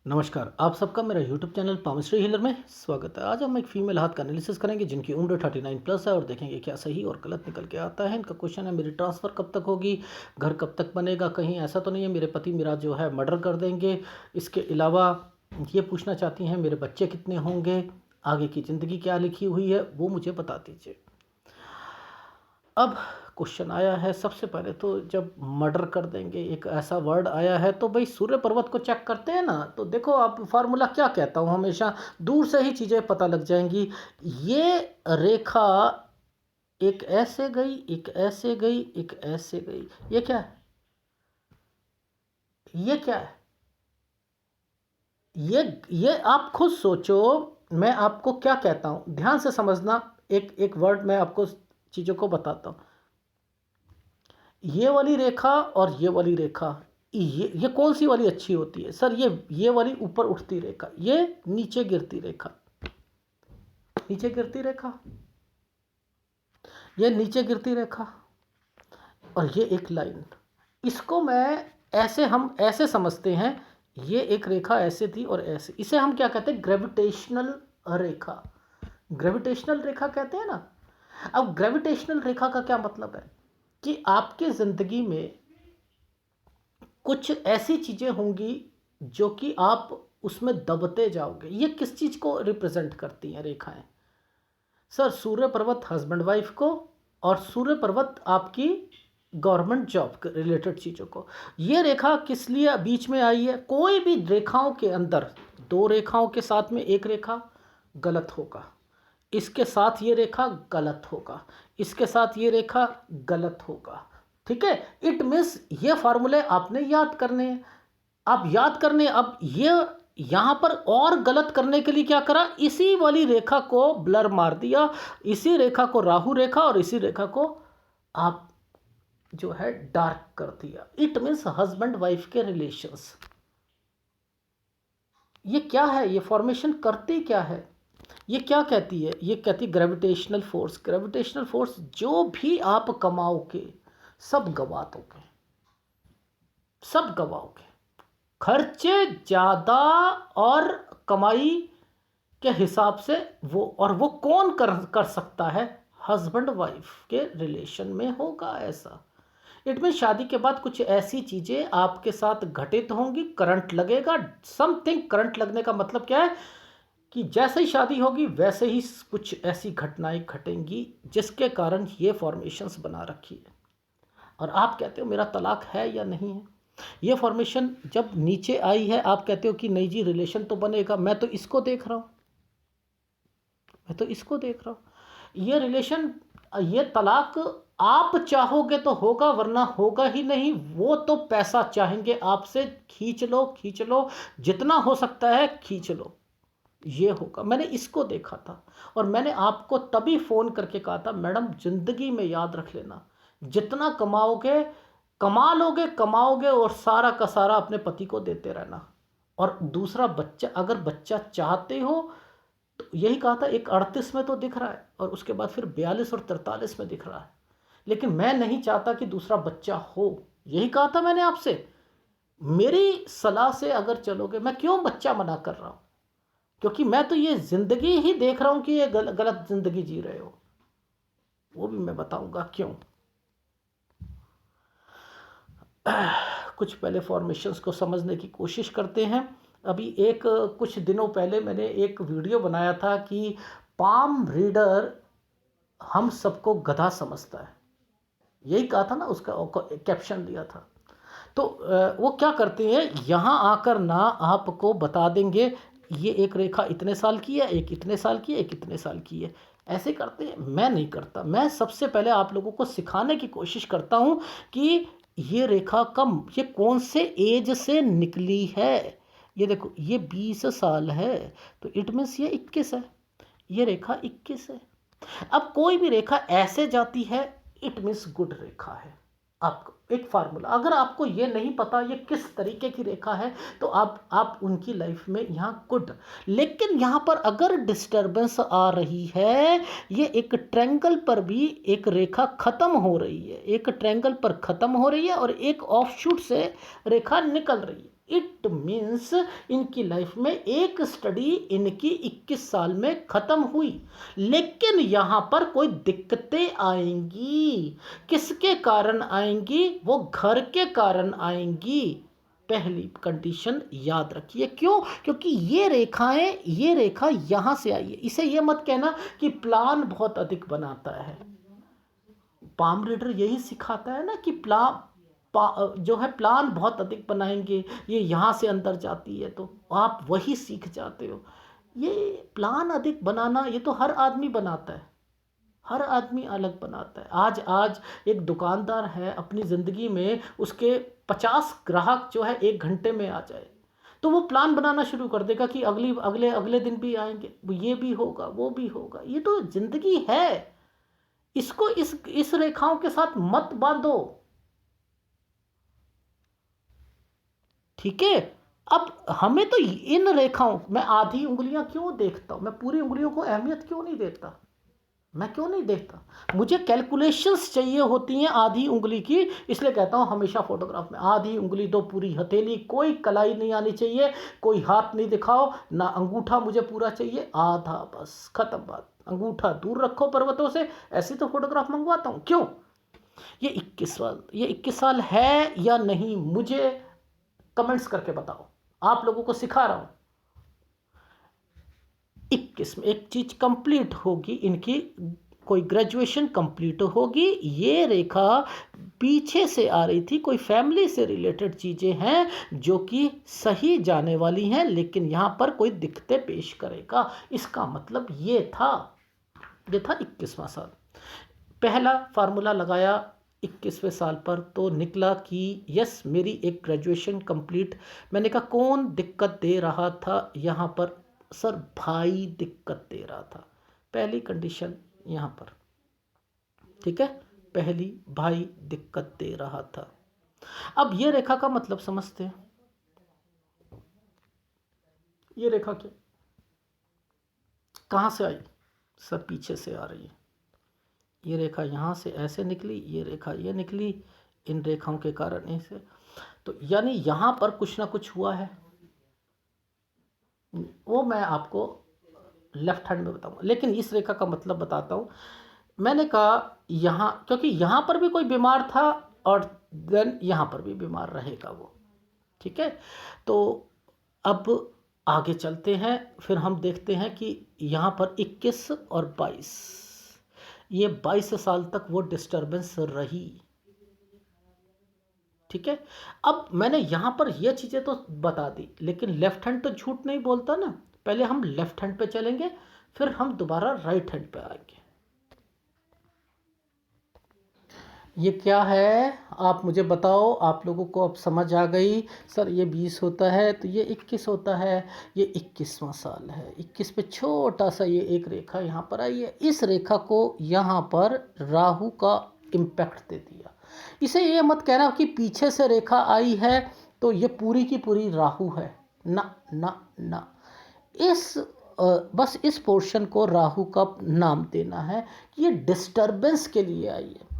नमस्कार, आप सबका मेरा यूट्यूब चैनल पामश्री हीलर में स्वागत है। आज हम एक फीमेल हाथ का एनालिसिस करेंगे जिनकी उम्र 39 प्लस है और देखेंगे क्या सही और गलत निकल के आता है। इनका क्वेश्चन है, मेरी ट्रांसफ़र कब तक होगी, घर कब तक बनेगा, कहीं ऐसा तो नहीं है मेरे पति मेरा जो है मर्डर कर देंगे। इसके अलावा ये पूछना चाहती हैं, मेरे बच्चे कितने होंगे, आगे की ज़िंदगी क्या लिखी हुई है वो मुझे बता दीजिए। अब क्वेश्चन आया है, सबसे पहले तो जब मर्डर कर देंगे एक ऐसा वर्ड आया है तो भाई सूर्य पर्वत को चेक करते हैं ना। तो देखो, आप फार्मूला क्या कहता हूँ, हमेशा दूर से ही चीज़ें पता लग जाएंगी। ये रेखा एक ऐसे गई, एक ऐसे गई, एक ऐसे गई, ये क्या है, ये क्या है, ये आप खुद सोचो। मैं आपको क्या कहता हूँ, ध्यान से समझना। एक एक वर्ड मैं आपको चीज़ों को बताता हूँ। ये वाली रेखा और ये वाली रेखा, ये कौन सी वाली अच्छी होती है सर? ये वाली ऊपर उठती रेखा, ये नीचे गिरती रेखा, नीचे गिरती रेखा, ये नीचे गिरती रेखा, और ये एक लाइन। इसको मैं ऐसे, हम ऐसे समझते हैं, ये एक रेखा ऐसे थी और ऐसे, इसे हम क्या कहते हैं, ग्रेविटेशनल रेखा। ग्रेविटेशनल रेखा कहते हैं ना। अब ग्रेविटेशनल रेखा का क्या मतलब है कि आपके ज़िंदगी में कुछ ऐसी चीज़ें होंगी जो कि आप उसमें दबते जाओगे। ये किस चीज़ को रिप्रेजेंट करती हैं रेखाएं? सर, सूर्य पर्वत हस्बैंड वाइफ को, और सूर्य पर्वत आपकी गवर्नमेंट जॉब के रिलेटेड चीज़ों को। ये रेखा किस लिए बीच में आई है? कोई भी रेखाओं के अंदर, दो रेखाओं के साथ में एक रेखा गलत होगा, इसके साथ ये रेखा गलत होगा, इसके साथ ये रेखा गलत होगा। ठीक है, इट मीन्स ये फार्मूले आपने याद करने हैं। आप याद करने, अब ये यहाँ पर और गलत करने के लिए क्या करा, इसी वाली रेखा को ब्लर मार दिया, इसी रेखा को राहु रेखा और इसी रेखा को आप जो है डार्क कर दिया। इट मीन्स हस्बैंड वाइफ के रिलेशंस। ये क्या है, ये फॉर्मेशन करती क्या है, ये क्या कहती है? ये कहती ग्रेविटेशनल फोर्स। ग्रेविटेशनल फोर्स, जो भी आप कमाओगे सब गवा दोगे, सब गवाओगे। खर्चे ज़्यादा और कमाई के हिसाब से वो, और वो कौन कर सकता है? हस्बैंड वाइफ के रिलेशन में होगा ऐसा। इट मीन शादी के बाद कुछ ऐसी चीज़ें आपके साथ घटित होंगी, करंट लगेगा। समथिंग, करंट लगने का मतलब क्या है कि जैसे ही शादी होगी वैसे ही कुछ ऐसी घटनाएं घटेंगी जिसके कारण ये फॉर्मेशंस बना रखी है। और आप कहते हो मेरा तलाक है या नहीं है। ये फॉर्मेशन जब नीचे आई है, आप कहते हो कि नहीं जी रिलेशन तो बनेगा। मैं तो इसको देख रहा हूँ, मैं तो इसको देख रहा हूँ। ये रिलेशन, ये तलाक आप चाहोगे तो होगा, वरना होगा ही नहीं। वो तो पैसा चाहेंगे आपसे, खींच लो खींच लो, जितना हो सकता है खींच लो, ये होगा। मैंने इसको देखा था और मैंने आपको तभी फ़ोन करके कहा था, मैडम ज़िंदगी में याद रख लेना, जितना कमाओगे कमा लोगे, कमाओगे और सारा का सारा अपने पति को देते रहना। और दूसरा, बच्चा, अगर बच्चा चाहते हो तो यही कहा था, एक 38 में तो दिख रहा है और उसके बाद फिर 42 और 43 में दिख रहा है, लेकिन मैं नहीं चाहता कि दूसरा बच्चा हो। यही कहा था मैंने आपसे। मेरी सलाह से अगर चलोगे, मैं क्यों बच्चा मना कर रहा हूँ? क्योंकि मैं तो ये ज़िंदगी ही देख रहा हूँ कि ये गलत ज़िंदगी जी रहे हो, वो भी मैं बताऊँगा क्यों। कुछ पहले फॉर्मेशंस को समझने की कोशिश करते हैं। अभी एक कुछ दिनों पहले मैंने एक वीडियो बनाया था कि पाम रीडर हम सबको गधा समझता है, यही कहा था ना, उसका कैप्शन दिया था। तो वो क्या करते हैं, यहाँ आकर ना आपको बता देंगे ये एक रेखा इतने साल की है, एक इतने साल की है, एक इतने साल की है, ऐसे करते हैं। मैं नहीं करता, मैं सबसे पहले आप लोगों को सिखाने की कोशिश करता हूँ कि ये रेखा कम, ये कौन से एज से निकली है। ये देखो, ये 20 साल है तो इट मीन्स ये 21 है, ये रेखा 21 है। अब कोई भी रेखा ऐसे जाती है, इट मीन्स गुड रेखा है। आपको एक फार्मूला, अगर आपको ये नहीं पता ये किस तरीके की रेखा है, तो आप उनकी लाइफ में यहाँ गुड। लेकिन यहाँ पर अगर डिस्टर्बेंस आ रही है, ये एक ट्रायंगल पर भी एक रेखा खत्म हो रही है, एक ट्रायंगल पर खत्म हो रही है और एक ऑफशूट से रेखा निकल रही है, इट मीन्स इनकी लाइफ में एक स्टडी इनकी 21 साल में ख़त्म हुई, लेकिन यहाँ पर कोई दिक्कतें आएंगी। किसके कारण आएंगी? वो घर के कारण आएंगी। पहली कंडीशन याद रखिए। क्यों? क्योंकि ये रेखाएं, ये रेखा यहाँ से आई है। इसे ये मत कहना कि प्लान बहुत अधिक बनाता है। पाम रीडर यही सिखाता है ना कि जो है प्लान बहुत अधिक बनाएंगे, ये यहाँ से अंदर जाती है तो आप वही सीख जाते हो। ये प्लान अधिक बनाना ये तो हर आदमी बनाता है, हर आदमी अलग बनाता है। आज एक दुकानदार है, अपनी ज़िंदगी में उसके 50 ग्राहक जो है 1 घंटे में आ जाए तो वो प्लान बनाना शुरू कर देगा कि अगले अगले दिन भी आएंगे, ये भी होगा, वो भी होगा। ये तो ज़िंदगी है, इसको इस रेखाओं के साथ मत बांधो, ठीक है। अब हमें तो इन रेखाओं, मैं आधी उंगलियां क्यों देखता हूं, मैं पूरी उंगलियों को अहमियत क्यों नहीं देता? मैं क्यों नहीं देखता? मुझे कैलकुलेशंस चाहिए होती हैं आधी उंगली की, इसलिए कहता हूं हमेशा फोटोग्राफ में आधी उंगली दो, पूरी हथेली, कोई कलाई नहीं आनी चाहिए, कोई हाथ नहीं दिखाओ ना, अंगूठा मुझे पूरा चाहिए, आधा, बस खत्म बात। अंगूठा दूर रखो पर्वतों से, ऐसी तो फोटोग्राफ मंगवाता हूं। क्यों? ये 21 साल है या नहीं, मुझे कमेंट्स करके बताओ। आप लोगों को सिखा रहा हूं। 21 में एक चीज कंप्लीट होगी इनकी, कोई ग्रेजुएशन कंप्लीट होगी। ये रेखा पीछे से आ रही थी, कोई फैमिली से रिलेटेड चीजें हैं जो कि सही जाने वाली हैं, लेकिन यहां पर कोई दिक्कतें पेश करेगा। इसका मतलब ये था 21वां साल। पहला फार्मूला लगाया 21वें साल पर तो निकला कि यस, मेरी एक ग्रेजुएशन कंप्लीट। मैंने कहा कौन दिक्कत दे रहा था यहाँ पर? सर, भाई दिक्कत दे रहा था। पहली कंडीशन यहाँ पर, ठीक है, पहली, भाई दिक्कत दे रहा था। अब ये रेखा का मतलब समझते हैं। ये रेखा क्या, कहाँ से आई? सर, पीछे से आ रही है। ये रेखा यहाँ से ऐसे निकली, ये रेखा ये निकली, इन रेखाओं के कारण ऐसे, तो यानी यहाँ पर कुछ ना कुछ हुआ है। वो मैं आपको लेफ्ट हैंड में बताऊंगा, लेकिन इस रेखा का मतलब बताता हूँ। मैंने कहा यहाँ, क्योंकि यहाँ पर भी कोई बीमार था और देन यहाँ पर भी बीमार रहेगा वो, ठीक है। तो अब आगे चलते हैं, फिर हम देखते हैं कि यहाँ पर 21 और 22, ये 22 साल तक वो डिस्टर्बेंस रही, ठीक है। अब मैंने यहाँ पर ये चीज़ें तो बता दी, लेकिन लेफ्ट हैंड तो झूठ नहीं बोलता ना। पहले हम लेफ्ट हैंड पे चलेंगे, फिर हम दोबारा राइट हैंड पे आएंगे। ये क्या है आप मुझे बताओ, आप लोगों को अब समझ आ गई? सर ये 20 होता है तो ये 21 होता है, ये 21वां साल है। 21 पे छोटा सा ये एक रेखा यहाँ पर आई है, इस रेखा को यहाँ पर राहु का इम्पैक्ट दे दिया। इसे ये मत कहना कि पीछे से रेखा आई है तो ये पूरी की पूरी राहु है, ना ना ना। बस इस पोर्शन को राहु का नाम देना है कि ये डिस्टर्बेंस के लिए आई है,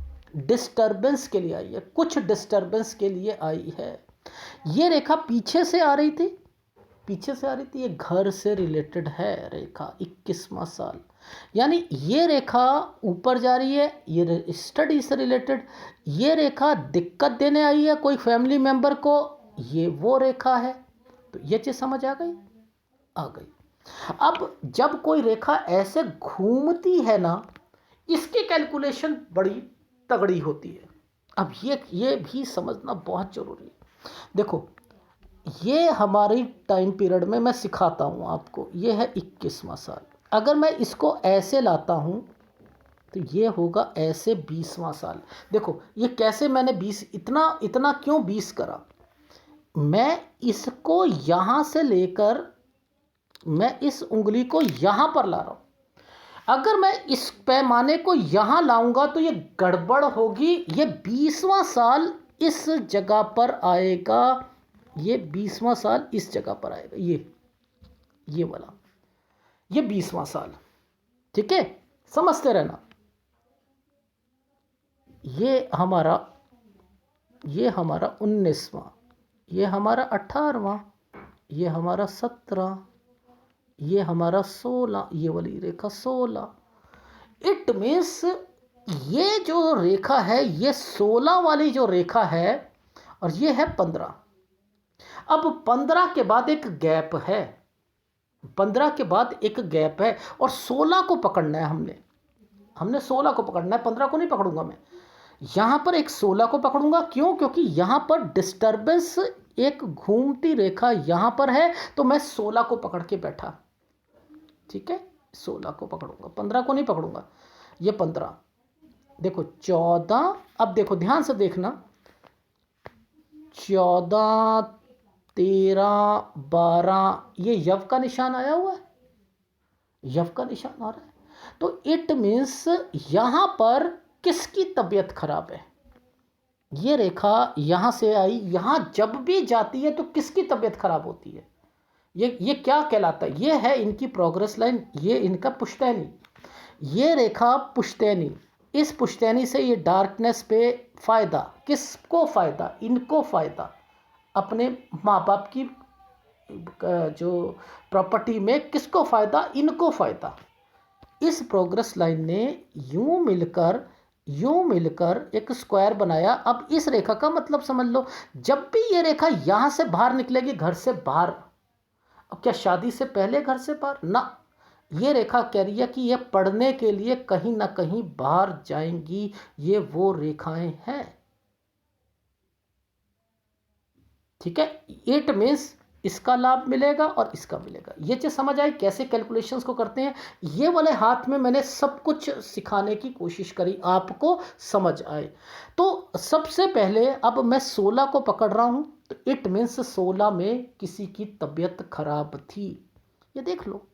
डिस्टर्बेंस के लिए आई है, कुछ डिस्टर्बेंस के लिए आई है। ये रेखा पीछे से आ रही थी, पीछे से आ रही थी, ये घर से रिलेटेड है रेखा, 21वां साल। यानी ये रेखा ऊपर जा रही है, ये स्टडी से रिलेटेड। ये रेखा दिक्कत देने आई है कोई फैमिली मेंबर को, ये वो रेखा है। तो ये चीज़ समझ आ गई? आ गई। अब जब कोई रेखा ऐसे घूमती है ना, इसकी कैलकुलेशन बड़ी तगड़ी होती है। अब ये भी समझना बहुत ज़रूरी है। देखो, ये हमारी टाइम पीरियड में मैं सिखाता हूँ आपको, ये है 21वां साल। अगर मैं इसको ऐसे लाता हूँ तो ये होगा ऐसे 20वां साल। देखो ये कैसे मैंने 20, इतना क्यों 20 करा? मैं इसको यहाँ से लेकर मैं इस उंगली को यहाँ पर ला रहा हूँ। अगर मैं इस पैमाने को यहाँ लाऊंगा तो ये गड़बड़ होगी। ये 20वां साल इस जगह पर आएगा, ये 20वां साल इस जगह पर आएगा, ये वाला, ये 20वां साल, ठीक है। समझते रहना। ये हमारा 19वां, ये हमारा 18वां, ये हमारा 17, ये हमारा 16, ये वाली रेखा 16। इट मीन्स ये जो रेखा है, ये 16 वाली जो रेखा है, और ये है 15। अब 15 के बाद एक गैप है, 15 के बाद एक गैप है, और 16 को पकड़ना है हमने 16 को पकड़ना है, 15 को नहीं पकड़ूंगा मैं। यहां पर एक 16 को पकड़ूंगा, क्यों? क्योंकि यहां पर डिस्टर्बेंस, एक घूमती रेखा यहां पर है, तो मैं 16 को पकड़ के बैठा। ठीक है, 16 को पकड़ूंगा, 15 को नहीं पकड़ूंगा। ये 15, देखो 14, अब देखो ध्यान से देखना, 14, 13, 12, ये यव का निशान आया हुआ है, यव का निशान आ रहा है। तो इट मीन्स यहां पर किसकी तबीयत खराब है? ये रेखा यहां से आई, यहां जब भी जाती है तो किसकी तबीयत खराब होती है? ये क्या कहलाता है? ये है इनकी प्रोग्रेस लाइन, ये इनका पुश्तैनी, ये रेखा पुश्तैनी। इस पुश्तैनी से ये डार्कनेस पे फ़ायदा, किसको फ़ायदा? इनको फ़ायदा, अपने माँ बाप की जो प्रॉपर्टी में किसको फ़ायदा? इनको फ़ायदा। इस प्रोग्रेस लाइन ने यूं मिलकर एक स्क्वायर बनाया। अब इस रेखा का मतलब समझ लो, जब भी ये रेखा यहां से बाहर निकलेगी, घर से बाहर, अब क्या शादी से पहले घर से बाहर ना, ये रेखा कह रही है कि ये पढ़ने के लिए कहीं ना कहीं बाहर जाएंगी। ये वो रेखाएं हैं। ठीक है, इट मीन्स इसका लाभ मिलेगा और इसका मिलेगा। ये चीज़ समझ आई कैसे कैलकुलेशंस को करते हैं? ये वाले हाथ में मैंने सब कुछ सिखाने की कोशिश करी, आपको समझ आए। तो सबसे पहले अब मैं 16 को पकड़ रहा हूँ, तो इट मीन्स 16 में किसी की तबीयत खराब थी। ये देख लो,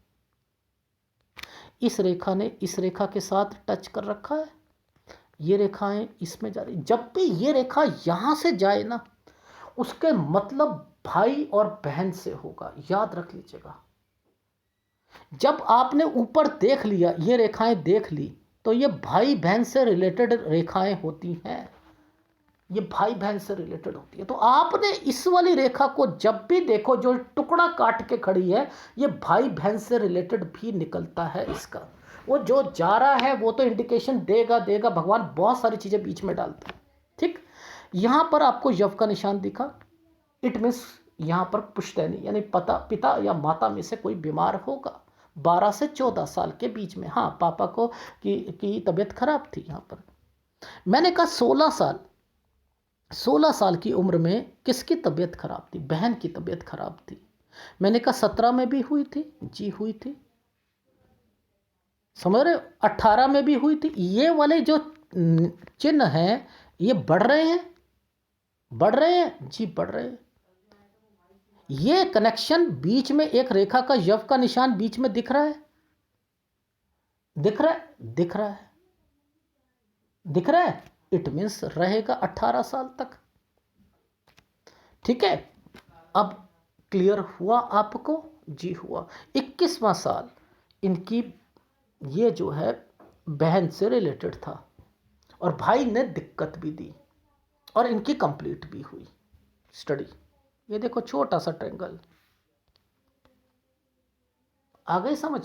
इस रेखा ने इस रेखा के साथ टच कर रखा है, ये रेखाएं इसमें जा रही। जब भी ये रेखा यहाँ से जाए ना, उसके मतलब भाई और बहन से होगा, याद रख लीजिएगा। जब आपने ऊपर देख लिया, ये रेखाएं देख ली, तो ये भाई बहन से रिलेटेड रेखाएं होती हैं, ये भाई बहन से रिलेटेड होती है। तो आपने इस वाली रेखा को जब भी देखो, जो टुकड़ा काट के खड़ी है, ये भाई बहन से रिलेटेड भी निकलता है इसका। वो जो जा रहा है वो तो इंडिकेशन देगा देगा, भगवान बहुत सारी चीज़ें बीच में डालते हैं। ठीक, यहाँ पर आपको यव का निशान दिखा, इट मीन्स यहाँ पर पुश्तैनी, यानी पिता या माता में से कोई बीमार होगा 12 से 14 साल के बीच में। हाँ, पापा को की तबीयत खराब थी यहाँ पर। मैंने कहा 16 साल की उम्र में किसकी तबीयत खराब थी? बहन की तबीयत खराब थी। मैंने कहा 17 में भी हुई थी, जी हुई थी, समझ रहे हो? 18 में भी हुई थी। ये वाले जो चिन्ह हैं, ये बढ़ रहे हैं, बढ़ रहे हैं जी, बढ़ रहे हैं। ये कनेक्शन बीच में, एक रेखा का यव का निशान बीच में दिख रहा है, दिख रहा है, दिख रहा है, दिख रहा है। इट मीन्स रहेगा 18 साल तक। ठीक है, अब क्लियर हुआ आपको? जी हुआ। 21वां साल इनकी ये जो है बहन से रिलेटेड था, और भाई ने दिक्कत भी दी, और इनकी कंप्लीट भी हुई स्टडी। ये देखो छोटा सा ट्रायंगल, आ गई समझ?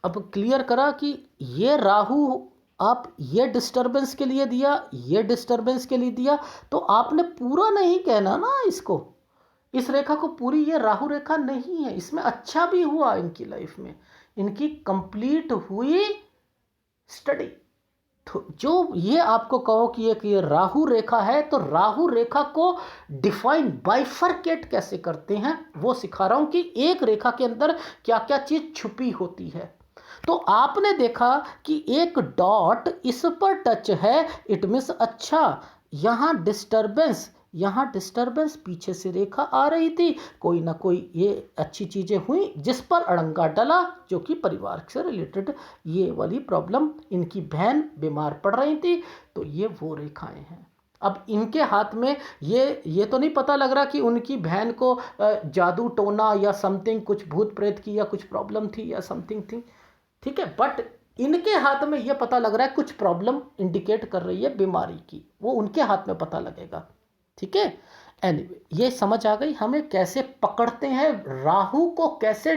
अब क्लियर करा कि ये राहु आप ये डिस्टरबेंस के लिए दिया, ये डिस्टरबेंस के लिए दिया, तो आपने पूरा नहीं कहना ना इसको, इस रेखा को पूरी, ये राहु रेखा नहीं है, इसमें अच्छा भी हुआ इनकी लाइफ में, इनकी कंप्लीट हुई स्टडी। तो जो ये आपको कहो कि ये राहु रेखा है, तो राहु रेखा को डिफाइन, बाइफरकेट कैसे करते हैं वो सिखा रहा हूं, कि एक रेखा के अंदर क्या क्या चीज छुपी होती है। तो आपने देखा कि एक डॉट इस पर टच है, इट मीन्स अच्छा, यहाँ डिस्टरबेंस, पीछे से रेखा आ रही थी, कोई ना कोई ये अच्छी चीज़ें हुई जिस पर अड़ंगा डला, जो कि परिवार से रिलेटेड ये वाली प्रॉब्लम, इनकी बहन बीमार पड़ रही थी, तो ये वो रेखाएं हैं। अब इनके हाथ में ये तो नहीं पता लग रहा कि उनकी बहन को जादू टोना या समथिंग, कुछ भूत प्रेत की या कुछ प्रॉब्लम थी या समथिंग थी। ठीक है, बट इनके हाथ में ये पता लग रहा है कुछ प्रॉब्लम इंडिकेट कर रही है बीमारी की, वो उनके हाथ में पता लगेगा। ठीक है, एनीवे ये समझ आ गई हमें कैसे पकड़ते हैं राहु को, कैसे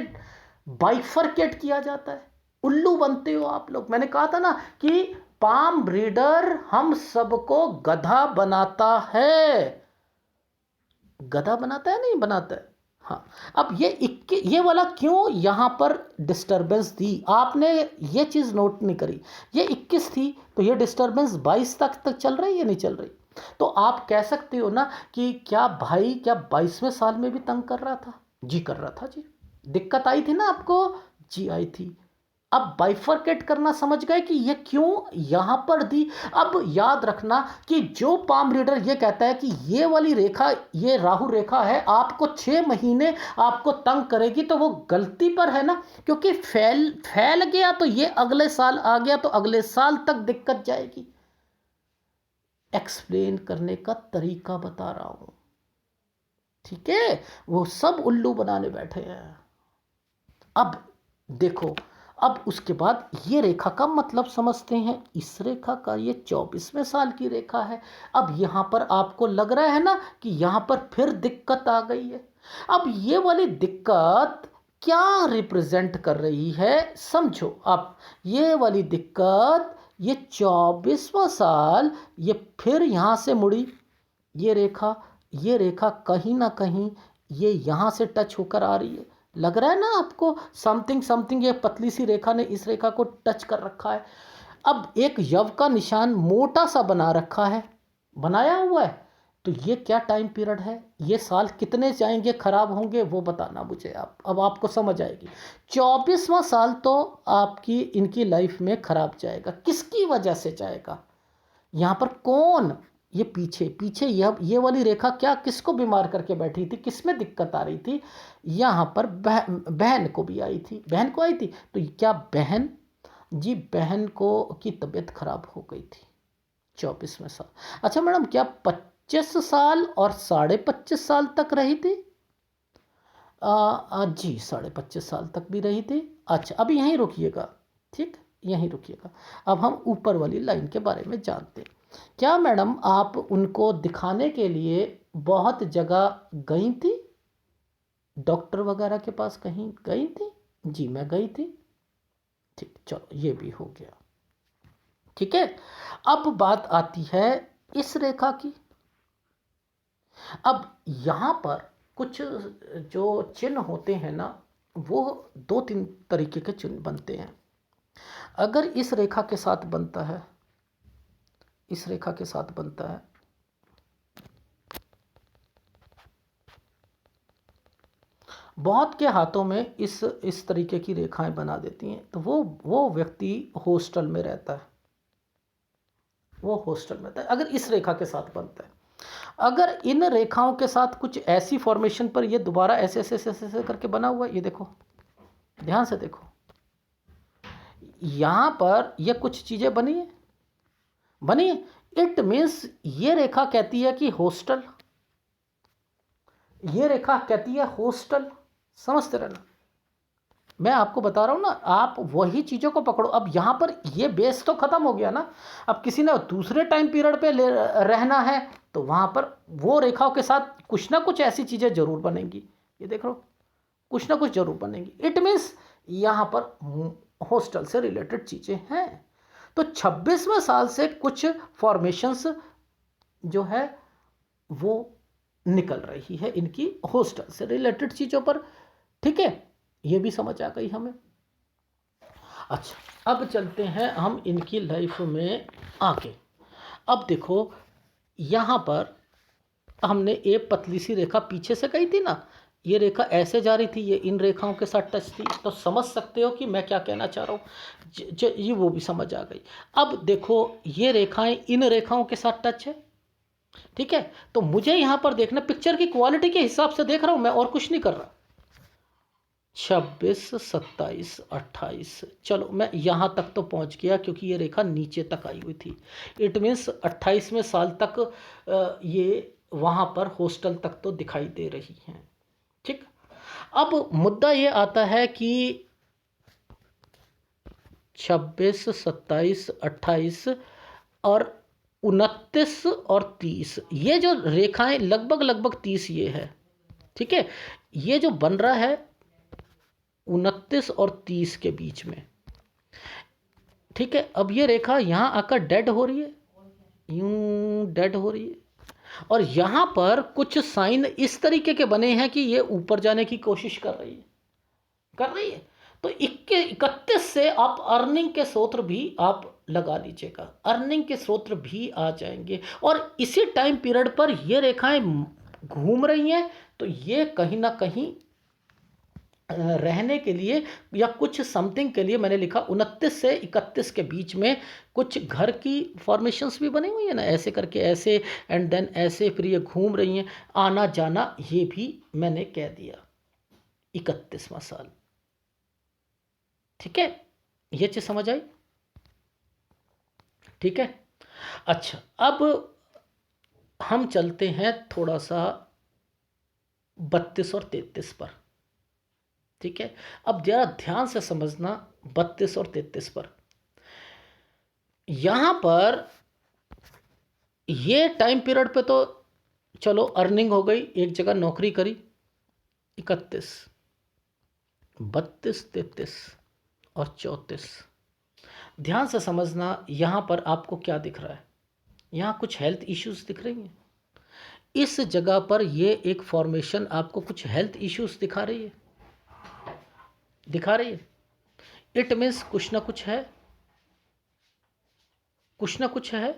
बाइफरकेट किया जाता है। उल्लू बनते हो आप लोग। मैंने कहा था ना कि पाम रीडर हम सबको गधा बनाता है। गधा बनाता है नहीं बनाता है। हाँ, अब ये वाला क्यों यहां पर डिस्टरबेंस दी आपने, ये चीज नोट नहीं करी। ये 21 थी तो ये डिस्टरबेंस 22 तक चल रही है नहीं चल रही। तो आप कह सकते हो ना कि क्या भाई क्या 22वें साल में भी तंग कर रहा था? जी कर रहा था जी। दिक्कत आई थी ना आपको? जी आई थी। अब बाइफरकेट करना समझ गए कि ये क्यों यहां पर दी। अब याद रखना कि जो पाम रीडर ये कहता है कि ये वाली रेखा ये राहु रेखा है आपको 6 महीने आपको तंग करेगी, तो वो गलती पर है ना, क्योंकि फैल गया तो ये अगले साल आ गया तो अगले साल तक दिक्कत जाएगी। एक्सप्लेन करने का तरीका बता रहा हूं, ठीक है? वो सब उल्लू बनाने बैठे हैं। अब देखो, अब उसके बाद ये रेखा का मतलब समझते हैं। इस रेखा का ये 24वें साल की रेखा है। अब यहाँ पर आपको लग रहा है ना कि यहाँ पर फिर दिक्कत आ गई है। अब ये वाली दिक्कत क्या रिप्रेजेंट कर रही है समझो। अब ये वाली दिक्कत, ये 24वां साल ये फिर यहाँ से मुड़ी। ये रेखा कहीं ना कहीं ये यहाँ से टच होकर आ रही है। लग रहा है ना आपको? समथिंग समथिंग ये पतली सी रेखा ने इस रेखा को टच कर रखा है। अब एक यव का निशान मोटा सा बना रखा है, बनाया हुआ है। तो ये क्या टाइम पीरियड है? ये साल कितने जाएंगे खराब होंगे वो बताना मुझे आप। अब आपको समझ आएगी। 24वां साल तो आपकी इनकी लाइफ में खराब जाएगा। किसकी वजह से जाएगा? यहाँ पर कौन? ये पीछे पीछे ये वाली रेखा क्या किसको बीमार करके बैठी थी? किस में दिक्कत आ रही थी? यहाँ पर बहन को भी आई थी। बहन को आई थी तो क्या बहन, जी बहन को की तबीयत खराब हो गई थी 24वें साल। अच्छा मैडम, क्या 25 साल और 25.5 साल तक रही थी? जी 25.5 साल तक भी रही थी। अच्छा अभी यहीं रुकिएगा, ठीक, यहीं रुकिएगा। अब हम ऊपर वाली लाइन के बारे में जानते हैं। क्या मैडम आप उनको दिखाने के लिए बहुत जगह गई थी? डॉक्टर वगैरह के पास कहीं गई थी? जी मैं गई थी। ठीक, चलो ये भी हो गया, ठीक है। अब बात आती है इस रेखा की। अब यहाँ पर कुछ जो चिन्ह होते हैं ना, वो 2-3 तरीके के चिन्ह बनते हैं। अगर इस रेखा के साथ बनता है, इस रेखा के साथ बनता है, बहुत के हाथों में इस तरीके की रेखाएं बना देती हैं, तो वो व्यक्ति हॉस्टल में रहता है। वो हॉस्टल में रहता है अगर इस रेखा के साथ बनता है। अगर इन रेखाओं के साथ कुछ ऐसी फॉर्मेशन पर ये दोबारा ऐसे ऐसे ऐसे ऐसे करके बना हुआ है, ये देखो ध्यान से देखो, यहां पर ये कुछ चीजें बनी है। इट मीन्स ये रेखा कहती है कि हॉस्टल, ये रेखा कहती है हॉस्टल। समझते रहना, मैं आपको बता रहा हूं ना, आप वही चीज़ों को पकड़ो। अब यहाँ पर ये बेस तो ख़त्म हो गया ना। अब किसी ने दूसरे टाइम पीरियड पे रहना है तो वहाँ पर वो रेखाओं के साथ कुछ ना कुछ ऐसी चीज़ें ज़रूर बनेंगी। ये देख लो, कुछ ना कुछ ज़रूर बनेंगी। इट मीन्स यहाँ पर हॉस्टल से रिलेटेड चीज़ें हैं। तो 26वें साल से कुछ फॉर्मेशंस जो है वो निकल रही है इनकी हॉस्टल से रिलेटेड चीज़ों पर, ठीक है। ये भी समझ आ गई हमें। अच्छा अब चलते हैं हम इनकी लाइफ में आगे। अब देखो यहाँ पर हमने एक पतली सी रेखा पीछे से गई थी ना, ये रेखा ऐसे जा रही थी, ये इन रेखाओं के साथ टच थी। तो समझ सकते हो कि मैं क्या कहना चाह रहा हूँ। ये वो भी समझ आ गई। अब देखो ये रेखाएं इन रेखाओं के साथ टच है, ठीक है। तो मुझे यहाँ पर देखना, पिक्चर की क्वालिटी के हिसाब से देख रहा हूँ मैं, और कुछ नहीं कर रहा। 26, 27, 28, चलो मैं यहाँ तक तो पहुँच गया क्योंकि ये रेखा नीचे तक आई हुई थी। इट मीन्स 28वें साल तक ये वहाँ पर हॉस्टल तक तो दिखाई दे रही हैं, ठीक। अब मुद्दा ये आता है कि 26, 27, 28 और 29 और 30, ये जो रेखाएं लगभग लगभग 30 ये है, ठीक है। ये जो बन रहा है 29 और 30 के बीच में, ठीक है। अब ये रेखा यहाँ आकर डेड हो रही है, यूं डेड हो रही है, और यहाँ पर कुछ साइन इस तरीके के बने हैं कि ये ऊपर जाने की कोशिश कर रही है, कर रही है। तो 31 से आप अर्निंग के सूत्र भी आप लगा लीजिएगा, अर्निंग के सूत्र भी आ जाएंगे। और इसी टाइम पीरियड पर ये रेखाएं घूम रही हैं, तो ये कहीं ना कहीं रहने के लिए या कुछ समथिंग के लिए, मैंने लिखा 29 से 31 के बीच में कुछ घर की फॉर्मेशंस भी बनी हुई है ना, ऐसे करके ऐसे एंड देन ऐसे, फिर ये घूम रही हैं, आना जाना, ये भी मैंने कह दिया 31वां साल, ठीक है। ये चीज समझ आई, ठीक है। अच्छा, अब हम चलते हैं थोड़ा सा 32 और 33 पर, ठीक है। अब जरा ध्यान से समझना 32 और 33 पर। यहां पर ये टाइम पीरियड पे तो चलो अर्निंग हो गई, एक जगह नौकरी करी, 31, 32, 33 और 34। ध्यान से समझना, यहां पर आपको क्या दिख रहा है, यहां कुछ हेल्थ इश्यूज दिख रही हैं। इस जगह पर ये एक फॉर्मेशन आपको कुछ हेल्थ इश्यूज दिखा रही है, दिखा रही है। इट मीन्स कुछ ना कुछ है, कुछ ना कुछ है,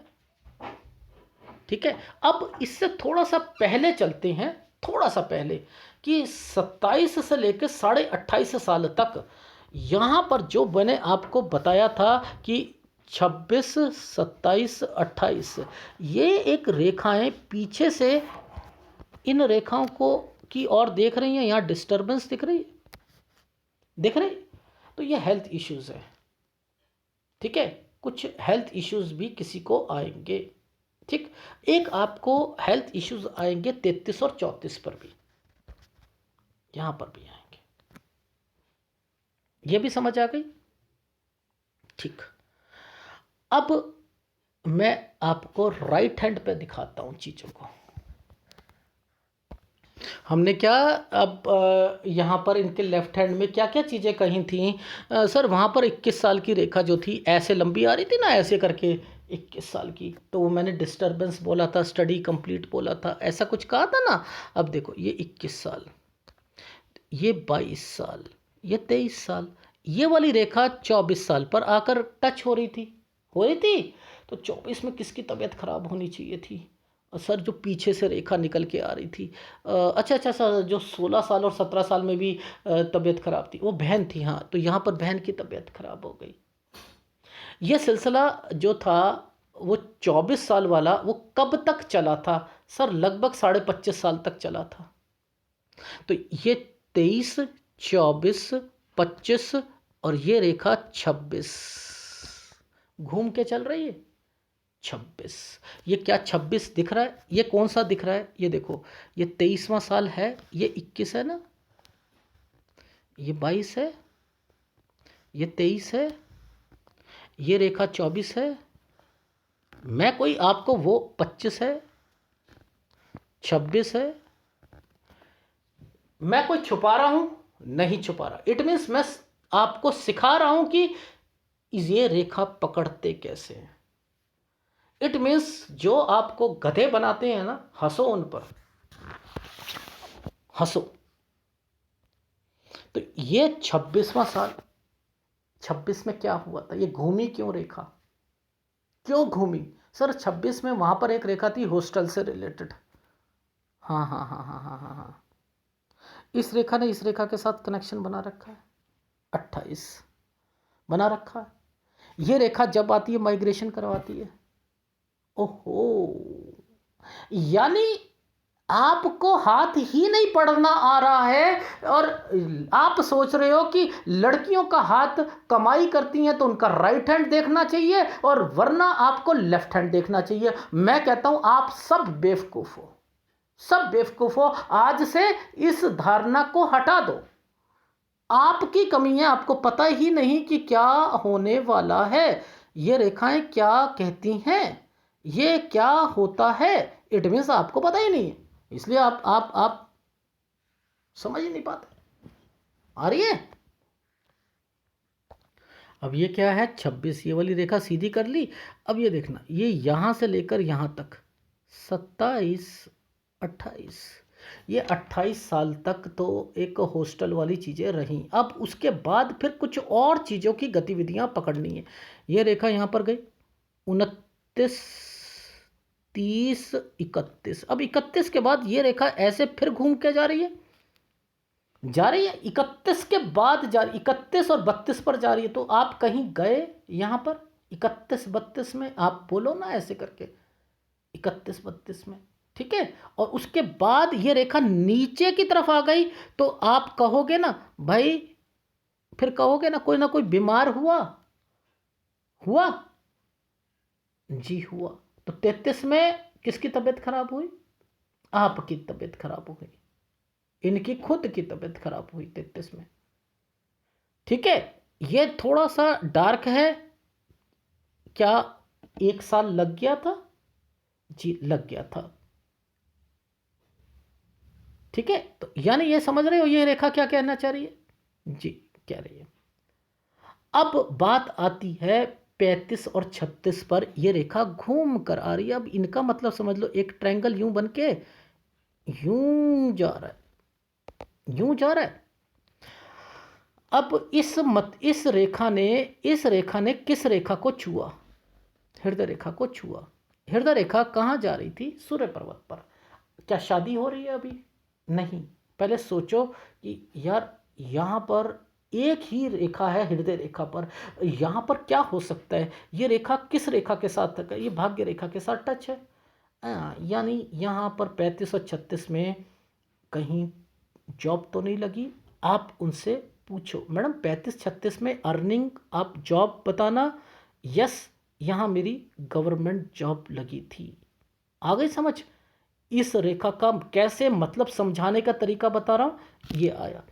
ठीक है। अब इससे थोड़ा सा पहले चलते हैं, थोड़ा सा पहले, कि 27 से लेकर 28.5 साल तक यहाँ पर जो मैंने आपको बताया था कि 26, 27, 28, ये एक रेखाएं पीछे से इन रेखाओं को की ओर देख रही हैं, यहाँ डिस्टर्बेंस दिख रही है, दिख रही। तो ये हेल्थ इश्यूज है, ठीक है। कुछ हेल्थ इश्यूज भी किसी को आएंगे, ठीक। एक आपको हेल्थ इश्यूज आएंगे 33 और 34 पर भी, यहां पर भी आएंगे। ये भी समझ आ गई, ठीक। अब मैं आपको राइट हैंड पे दिखाता हूं चीजों को। हमने क्या, अब यहाँ पर इनके लेफ्ट हैंड में क्या क्या चीज़ें कही थी। सर वहाँ पर 21 साल की रेखा जो थी ऐसे लंबी आ रही थी ना, ऐसे करके 21 साल की, तो वो मैंने डिस्टरबेंस बोला था, स्टडी कंप्लीट बोला था, ऐसा कुछ कहा था ना। अब देखो ये 21 साल, ये 22 साल, ये 23 साल, ये वाली रेखा 24 साल पर आकर टच हो रही थी, हो रही थी। तो 24 में किसकी तबीयत खराब होनी चाहिए थी सर? जो पीछे से रेखा निकल के आ रही थी, अच्छा अच्छा सर, जो 16 साल और 17 साल में भी तबीयत खराब थी, वो बहन थी, हाँ। तो यहाँ पर बहन की तबीयत खराब हो गई। यह सिलसिला जो था वो 24 साल वाला, वो कब तक चला था सर? लगभग 25.5 साल तक चला था। तो ये 23, 24, 25 और ये रेखा 26 घूम के चल रही है। 26, ये क्या 26 दिख रहा है? ये कौन सा दिख रहा है? ये देखो, ये 23वां साल है, ये 21 है ना, ये 22 है, ये 23 है, ये रेखा 24 है। मैं कोई आपको वो 25 है, 26 है, मैं कोई छुपा रहा हूं? नहीं छुपा रहा। इट मीन्स मैं आपको सिखा रहा हूं कि ये रेखा पकड़ते कैसे हैं। इट मीन्स जो आपको गधे बनाते हैं ना, हंसो उन पर, हंसो। तो ये 26वां साल, 26 में क्या हुआ था? ये घूमी क्यों रेखा? क्यों घूमी सर? 26 में वहां पर एक रेखा थी हॉस्टल से रिलेटेड, हाँ हाँ हाँ हाँ हाँ हाँ हाँ, इस रेखा ने इस रेखा के साथ कनेक्शन बना रखा है, 28 बना रखा है। ये रेखा जब आती है माइग्रेशन करवाती है। ओहो, यानी आपको हाथ ही नहीं पढ़ना आ रहा है, और आप सोच रहे हो कि लड़कियों का हाथ कमाई करती हैं तो उनका राइट हैंड देखना चाहिए और वरना आपको लेफ्ट हैंड देखना चाहिए। मैं कहता हूं आप सब बेवकूफ हो, सब बेवकूफ हो। आज से इस धारणा को हटा दो। आपकी कमी है, आपको पता ही नहीं कि क्या होने वाला है। ये रेखाएं क्या कहती हैं? ये क्या होता है, इट मीन्स आपको पता ही नहीं है, इसलिए आप समझ ही नहीं पाते। आ रही है? अब ये क्या है, 26, ये वाली रेखा सीधी कर ली। अब ये देखना, ये यहाँ से लेकर यहाँ तक 27, 28, ये 28 साल तक तो एक हॉस्टल वाली चीज़ें रहीं। अब उसके बाद फिर कुछ और चीज़ों की गतिविधियाँ पकड़नी है। ये रेखा यहाँ पर गई 29, 30, 31। अब 31 के बाद ये रेखा ऐसे फिर घूम के जा रही है, 31 के बाद जा रही, 31 और 32 पर जा रही है। तो आप कहीं गए यहाँ पर 31, 32 में, आप बोलो ना ऐसे करके 31, 32 में, ठीक है। और उसके बाद ये रेखा नीचे की तरफ आ गई, तो आप कहोगे ना भाई, फिर कहोगे ना कोई बीमार हुआ, हुआ जी हुआ। तो 33 में किसकी तबीयत खराब हुई, आपकी तबीयत खराब हो गई, इनकी खुद की तबीयत खराब हुई 33 में, ठीक है। ये थोड़ा सा डार्क है, क्या 1 साल लग गया था, जी लग गया था, ठीक है। तो यानी ये समझ रहे हो ये रेखा क्या कहना चाह रही है, जी कह रही है। अब बात आती है 35 और 36 पर, ये रेखा घूम कर आ रही है। अब इनका मतलब समझ लो, एक ट्रायंगल यूं बन के यूं जा रहा है, यूं जा रहा है। अब इस रेखा ने किस रेखा को छुआ, हृदय रेखा को छुआ। हृदय रेखा कहाँ जा रही थी, सूर्य पर्वत पर। क्या शादी हो रही है अभी, नहीं। पहले सोचो कि यार यहाँ पर एक ही रेखा है हृदय रेखा पर, यहाँ पर क्या हो सकता है, ये रेखा किस रेखा के साथ है, ये भाग्य रेखा के साथ टच है। यानी यहाँ पर 35 और 36 में कहीं जॉब तो नहीं लगी। आप उनसे पूछो मैडम 35-36 में अर्निंग, आप जॉब बताना, यस यहाँ मेरी गवर्नमेंट जॉब लगी थी। आ गई समझ, इस रेखा का कैसे मतलब समझाने का तरीका बता रहा हूँ, ये आया।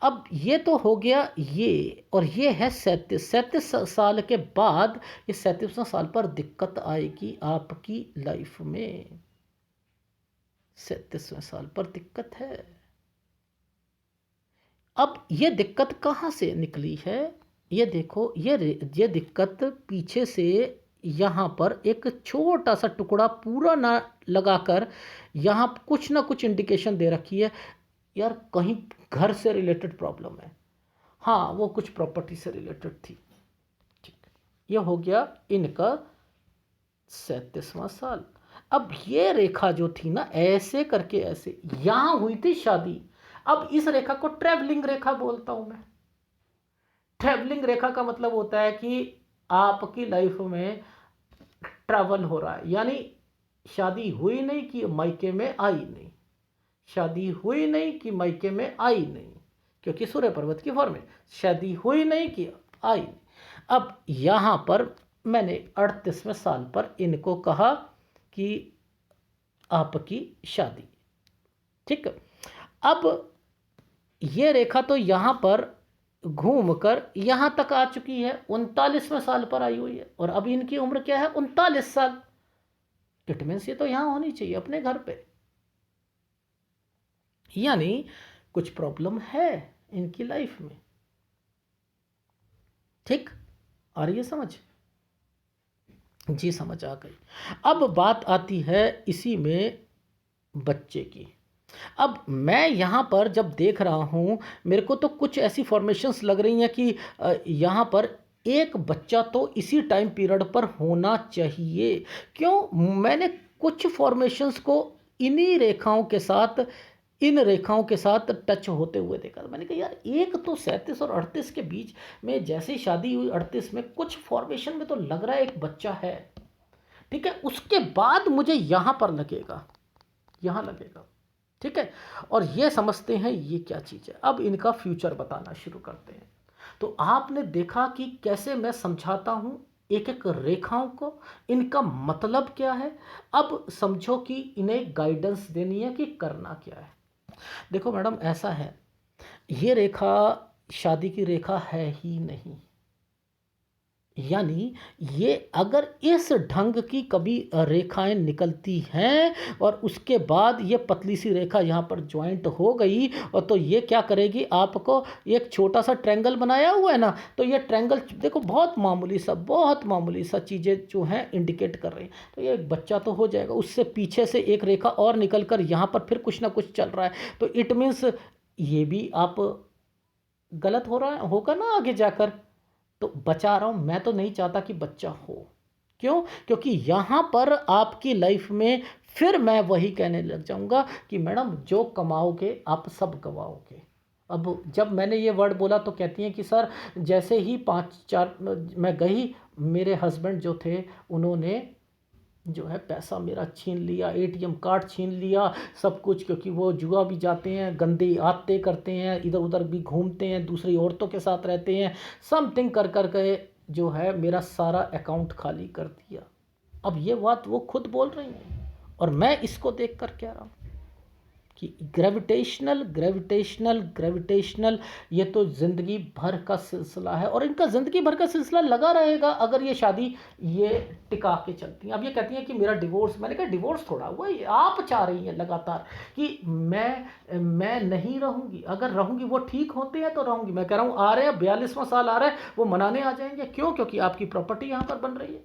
अब ये तो हो गया ये, और ये है 37 साल के बाद, ये 37वें साल पर दिक्कत आएगी आपकी लाइफ में, 37वें साल पर दिक्कत है। अब ये दिक्कत कहाँ से निकली है, ये देखो, ये दिक्कत पीछे से यहाँ पर एक छोटा सा टुकड़ा पूरा ना लगाकर यहाँ कुछ ना कुछ इंडिकेशन दे रखी है, यार कहीं घर से रिलेटेड प्रॉब्लम है। हाँ वो कुछ प्रॉपर्टी से रिलेटेड थी, ठीक। ये हो गया इनका 37वां साल। अब ये रेखा जो थी ना, ऐसे करके ऐसे यहाँ हुई थी शादी। अब इस रेखा को ट्रैवलिंग रेखा बोलता हूं मैं। ट्रैवलिंग रेखा का मतलब होता है कि आपकी लाइफ में ट्रैवल हो रहा है, यानी शादी हुई नहीं कि मायके में आई नहीं, शादी हुई नहीं कि मायके में आई नहीं, क्योंकि सूर्य पर्वत की फॉर्म में शादी हुई नहीं कि आई नहीं। अब यहाँ पर मैंने 38वें साल पर इनको कहा कि आपकी शादी, ठीक। अब ये रेखा तो यहाँ पर घूमकर यहाँ तक आ चुकी है, 39वें साल पर आई हुई है, और अभी इनकी उम्र क्या है, 39 साल। इट मीन्स ये तो यहाँ होनी चाहिए अपने घर पे, यानी कुछ प्रॉब्लम है इनकी लाइफ में, ठीक। आ रही है समझ, जी समझ आ गई। अब बात आती है इसी में बच्चे की। अब मैं यहाँ पर जब देख रहा हूँ, मेरे को तो कुछ ऐसी फॉर्मेशंस लग रही हैं कि यहाँ पर एक बच्चा तो इसी टाइम पीरियड पर होना चाहिए। क्यों, मैंने कुछ फॉर्मेशंस को इन्हीं रेखाओं के साथ, इन रेखाओं के साथ टच होते हुए देखा। मैंने कहा यार एक तो 37 और 38 के बीच में जैसे ही शादी हुई, 38 में कुछ फॉर्मेशन में तो लग रहा है एक बच्चा है, ठीक है। उसके बाद मुझे यहाँ पर लगेगा, यहाँ लगेगा, ठीक है। और ये समझते हैं ये क्या चीज़ है। अब इनका फ्यूचर बताना शुरू करते हैं। तो आपने देखा कि कैसे मैं समझाता हूँ एक एक रेखाओं को, इनका मतलब क्या है। अब समझो कि इन्हें गाइडेंस देनी है कि करना क्या है। देखो मैडम ऐसा है, ये रेखा शादी की रेखा है ही नहीं, यानी ये अगर इस ढंग की कभी रेखाएं निकलती हैं और उसके बाद ये पतली सी रेखा यहाँ पर ज्वाइंट हो गई, और तो ये क्या करेगी, आपको एक छोटा सा ट्रायंगल बनाया हुआ है ना, तो ये ट्रायंगल देखो बहुत मामूली सा चीज़ें जो हैं इंडिकेट कर रही हैं। तो ये एक बच्चा तो हो जाएगा, उससे पीछे से एक रेखा और निकल कर यहाँ पर फिर कुछ ना कुछ चल रहा है, तो इट मीन्स ये भी आप गलत हो रहा है होगा ना आगे जाकर। तो बचा रहा हूँ, मैं तो नहीं चाहता कि बच्चा हो। क्यों? क्योंकि यहाँ पर आपकी लाइफ में फिर मैं वही कहने लग जाऊँगा कि मैडम जो कमाओगे आप सब गवाओगे। अब जब मैंने ये वर्ड बोला तो कहती हैं कि सर जैसे ही 5-4 मैं गई, मेरे हस्बैंड जो थे उन्होंने जो है पैसा मेरा छीन लिया, एटीएम कार्ड छीन लिया, सब कुछ, क्योंकि वो जुआ भी जाते हैं, गंदे आदतें करते हैं, इधर उधर भी घूमते हैं, दूसरी औरतों के साथ रहते हैं, समथिंग कर कर के जो है मेरा सारा अकाउंट खाली कर दिया। अब ये बात वो खुद बोल रही हैं और मैं इसको देख कर कह रहा हूँ कि ग्रेविटेशनल ग्रेविटेशनल ग्रेविटेशनल, ये तो ज़िंदगी भर का सिलसिला है और इनका ज़िंदगी भर का सिलसिला लगा रहेगा अगर ये शादी ये टिका के चलती हैं। अब ये कहती हैं कि मेरा डिवोर्स, मैंने कहा डिवोर्स थोड़ा हुआ, ये आप चाह रही हैं लगातार कि मैं नहीं रहूँगी, अगर रहूँगी वो ठीक होते हैं तो रहूँगी। मैं कह रहा हूँ आ रहे हैं 42वां साल आ रहा है, वो मनाने आ जाएंगे। क्यों? क्योंकि आपकी प्रॉपर्टी यहाँ पर बन रही है,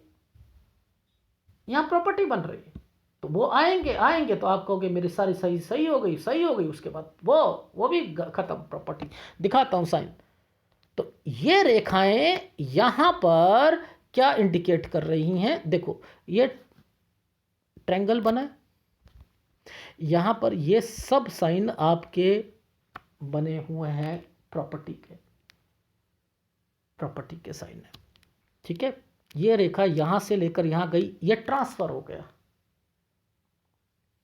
यहाँ प्रॉपर्टी बन रही है, तो वो आएंगे आएंगे तो आप कहोगे मेरी सारी सही हो गई, सही हो गई, उसके बाद वो भी खत्म प्रॉपर्टी। दिखाता हूँ साइन। तो ये रेखाएं यहाँ पर क्या इंडिकेट कर रही हैं, देखो ये ट्रायंगल बना है, यहाँ पर ये सब साइन आपके बने हुए हैं प्रॉपर्टी के साइन है। ठीक है, ये रेखा यहाँ से लेकर यहाँ गई, ये ट्रांसफ़र हो गया,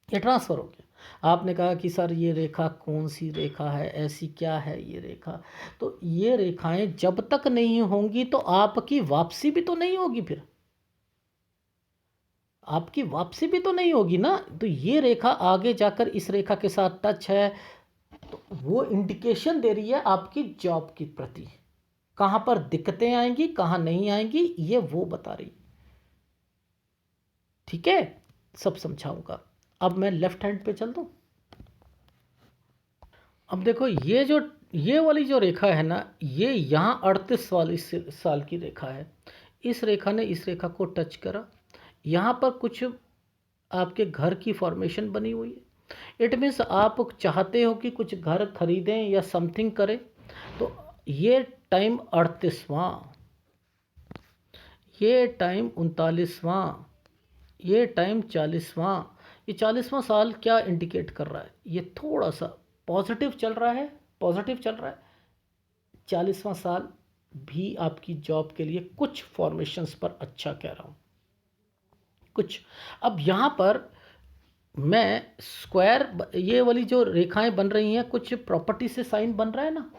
ये ट्रांसफ़र हो गया। आपने कहा कि सर ये रेखा कौन सी रेखा है, ऐसी क्या है ये रेखा, तो ये रेखाएं जब तक नहीं होंगी तो आपकी वापसी भी तो नहीं होगी, फिर आपकी वापसी भी तो नहीं होगी ना। तो ये रेखा आगे जाकर इस रेखा के साथ टच है, तो वो इंडिकेशन दे रही है आपकी जॉब के प्रति, कहाँ पर दिक्कतें आएंगी कहाँ नहीं आएंगी ये वो बता रही। ठीक है, सब समझाऊंगा। अब मैं लेफ्ट हैंड पे चल दूं। अब देखो ये वाली जो रेखा है ना, ये यहाँ 38 वाली साल की रेखा है। इस रेखा ने इस रेखा को टच करा, यहाँ पर कुछ आपके घर की फॉर्मेशन बनी हुई है। इट मीन्स आप चाहते हो कि कुछ घर खरीदें या समथिंग करें, तो ये टाइम 38वां, ये टाइम 39वां, ये टाइम 40वां। ये 40वां साल क्या इंडिकेट कर रहा है, ये थोड़ा सा पॉजिटिव चल रहा है, पॉजिटिव चल रहा है। 40वां साल भी आपकी जॉब के लिए कुछ फॉर्मेशंस पर अच्छा कह रहा हूँ, कुछ। अब यहाँ पर मैं स्क्वायर, ये वाली जो रेखाएं बन रही हैं कुछ प्रॉपर्टी से साइन बन रहा है ना,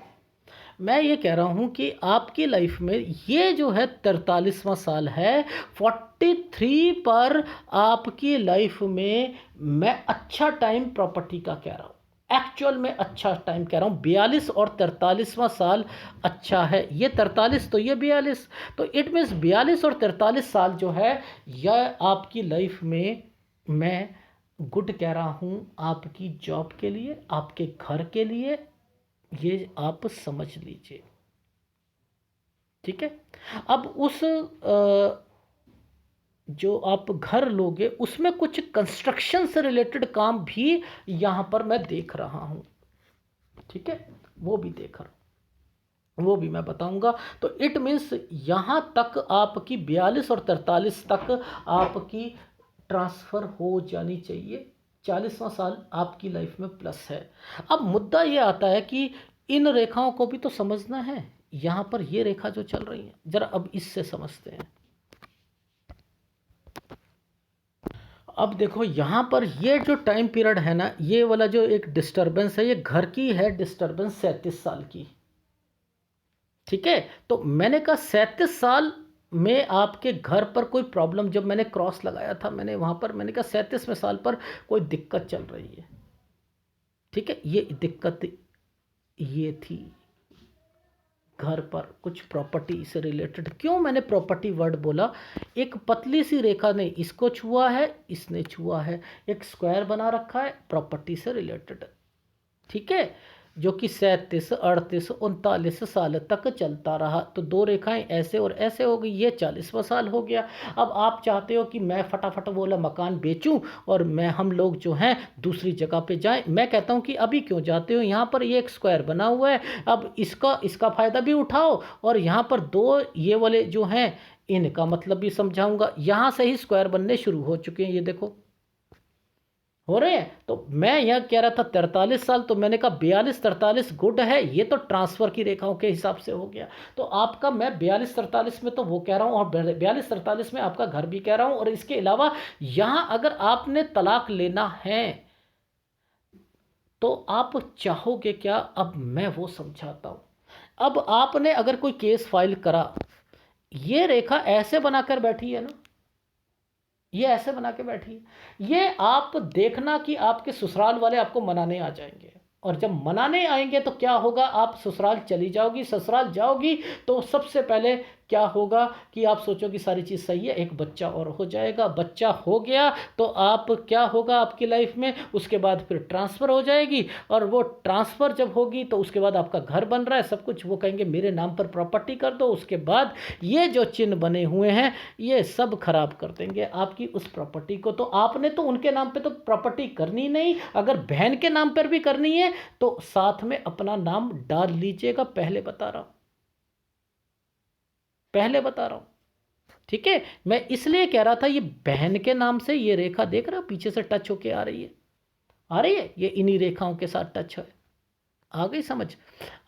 मैं ये कह रहा हूँ कि आपकी लाइफ में ये जो है 43वां साल है, 43 पर आपकी लाइफ में मैं अच्छा टाइम प्रॉपर्टी का कह रहा हूँ, एक्चुअल में अच्छा टाइम कह रहा हूँ। 42 और 43वां साल अच्छा है, ये 43 तो ये 42, तो इट मीन्स 42 और 43 साल जो है यह आपकी लाइफ में मैं गुड कह रहा हूँ, आपकी जॉब के लिए, आपके घर के लिए, ये आप समझ लीजिए। ठीक है, अब उस जो आप घर लोगे उसमें कुछ कंस्ट्रक्शन से रिलेटेड काम भी यहाँ पर मैं देख रहा हूँ। ठीक है, वो भी देख रहा हूँ, वो भी मैं बताऊंगा। तो इट मीन्स यहाँ तक आपकी 42 और 43 तक आपकी ट्रांसफ़र हो जानी चाहिए। 40वां साल आपकी लाइफ में प्लस है। अब मुद्दा ये आता है कि इन रेखाओं को भी तो समझना है। यहाँ पर ये रेखा जो चल रही है, जरा अब इससे समझते हैं। अब देखो यहाँ पर ये जो टाइम पीरियड है ना, ये वाला जो एक डिस्टरबेंस है, ये घर की है डिस्टरबेंस 37 साल की। ठीक है, तो मैंने कहा 37 साल में आपके घर पर कोई प्रॉब्लम, जब मैंने क्रॉस लगाया था मैंने वहाँ पर, मैंने कहा 37वें साल पर कोई दिक्कत चल रही है। ठीक है, ये दिक्कत ये थी, घर पर, कुछ प्रॉपर्टी से रिलेटेड। क्यों मैंने प्रॉपर्टी वर्ड बोला? एक पतली सी रेखा ने इसको छुआ है, इसने छुआ है, एक स्क्वायर बना रखा है प्रॉपर्टी से रिलेटेड, ठीक है, जो कि 37, 38, 39 साल तक चलता रहा। तो दो रेखाएं ऐसे और ऐसे हो गई, ये 40वां साल हो गया। अब आप चाहते हो कि मैं फटाफट बोला मकान बेचूं और हम लोग जो हैं दूसरी जगह पे जाएं। मैं कहता हूं कि अभी क्यों जाते हो, यहाँ पर ये एक स्क्वायर बना हुआ है, अब इसका फ़ायदा भी उठाओ, और यहाँ पर दो ये वाले जो हैं इनका मतलब भी समझाऊंगा। यहाँ से ही स्क्वायर बनने शुरू हो चुके हैं, ये देखो हो रहे हैं। तो मैं यह कह रहा था 43 साल, तो मैंने कहा 42-43 गुड है, ये तो ट्रांसफर की रेखाओं के हिसाब से हो गया। तो आपका मैं 42-43 में तो वो कह रहा हूँ, और 42-43 में आपका घर भी कह रहा हूँ। और इसके अलावा यहाँ अगर आपने तलाक लेना है तो आप चाहोगे क्या, अब मैं वो समझाता हूँ। अब आपने अगर कोई केस फाइल करा, ये रेखा ऐसे बनाकर बैठी है ना, ये ऐसे बना के बैठी है, ये आप देखना कि आपके ससुराल वाले आपको मनाने आ जाएंगे, और जब मनाने आएंगे तो क्या होगा, आप ससुराल चली जाओगी, ससुराल जाओगी तो सबसे पहले क्या होगा कि आप सोचोगे सारी चीज़ सही है, एक बच्चा और हो जाएगा, बच्चा हो गया तो आप क्या होगा आपकी लाइफ में, उसके बाद फिर ट्रांसफ़र हो जाएगी, और वो ट्रांसफ़र जब होगी तो उसके बाद आपका घर बन रहा है सब कुछ, वो कहेंगे मेरे नाम पर प्रॉपर्टी कर दो, उसके बाद ये जो चिन्ह बने हुए हैं ये सब खराब कर देंगे आपकी उस प्रॉपर्टी को। तो आपने तो उनके नाम पे तो प्रॉपर्टी करनी नहीं, अगर बहन के नाम पर भी करनी है तो साथ में अपना नाम डाल लीजिएगा, पहले बता रहा हूं, पहले बता रहा हूं, ठीक है। मैं इसलिए कह रहा था ये बहन के नाम से ये रेखा देख रहे हो पीछे से टच होके आ रही है, आ रही है, ये इन्हीं रेखाओं के साथ टच है। आ गई समझ,